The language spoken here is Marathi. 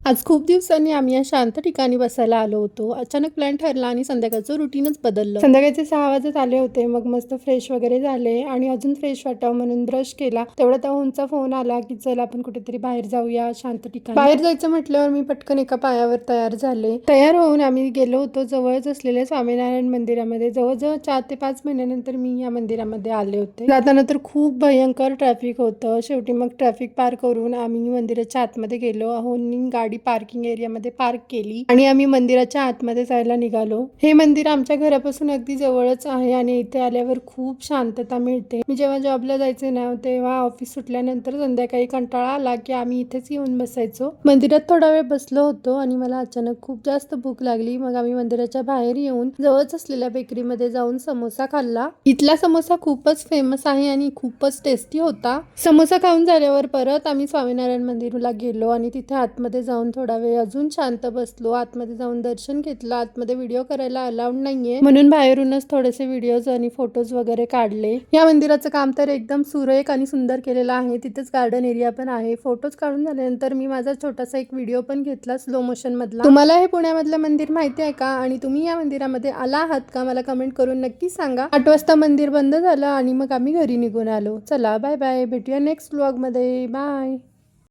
आज खूप दिवसांनी आम्ही या शांत ठिकाणी बसायला आलो होतो. अचानक प्लॅन ठरला आणि संध्याकाळचं रुटीनच बदललं. संध्याकाळचे 6 वाजत आले होते. मग मस्त फ्रेश वगैरे झाले आणि अजून फ्रेश वाटावं म्हणून ब्रश केला. तेवढ्यात अहोंचा फोन आला की चल आपण कुठेतरी बाहेर जाऊया शांत ठिकाणी. बाहेर जायचं म्हटल्यावर मी पटकन एका पायावर तयार झाले. तयार होऊन आम्ही गेलो होतो जवळच असलेल्या स्वामीनारायण मंदिरामध्ये. जवळजवळ 4 ते 5 महिन्यानंतर मी या मंदिरामध्ये आले होते. जाताना तर खूप भयंकर ट्रॅफिक होतं. शेवटी मग ट्रॅफिक पार करून आम्ही मंदिराच्या आतमध्ये गेलो. अहोंनी गाडी पार्किंग एरियामध्ये पार्क केली आणि आम्ही मंदिराच्या आतमध्ये जायला निघालो. हे मंदिर आमच्या घरापासून अगदी जवळच आहे आणि इथे आल्यावर खूप शांतता मिळते. मी जेव्हा जॉबला जायचे ना तेव्हा ऑफिस सुटल्यानंतर संध्याकाळी कंटाळा आला की आम्ही इथेच येऊन बसायचो. मंदिरात थोडा वेळ बसलो होतो आणि मला अचानक खूप जास्त भूक लागली. मग आम्ही मंदिराच्या बाहेर येऊन जवळच असलेल्या बेकरीमध्ये जाऊन समोसा खाल्ला. इथला समोसा खूपच फेमस आहे आणि खूपच टेस्टी होता. समोसा खाऊन झाल्यावर परत आम्ही स्वामीनारायण मंदिरला गेलो आणि तिथे आतमध्ये जाऊन थोडा वेळ अजून शांत बसलो. आतमध्ये जाऊन दर्शन घेतलं. आतमध्ये व्हिडिओ करायला अलाउड नाहीये म्हणून बाहेरूनच थोडेसे व्हिडिओज आणि फोटोज वगैरे काढले. या मंदिराचं काम तर एकदम सुरेख आणि सुंदर केलेलं आहे. तिथेच गार्डन एरिया पण आहे. फोटोज काढून झाल्यानंतर मी माझा छोटासा एक व्हिडिओ पण घेतला स्लो मोशन मधला. तुम्हाला हे पुण्यामधलं मंदिर माहिती आहे का आणि तुम्ही या मंदिरामध्ये आला आहात का मला कमेंट करून नक्की सांगा. 8 वाजता मंदिर बंद झालं आणि मग आम्ही घरी निघून आलो. चला बाय बाय, भेटूया नेक्स्ट व्लॉग मध्ये. बाय.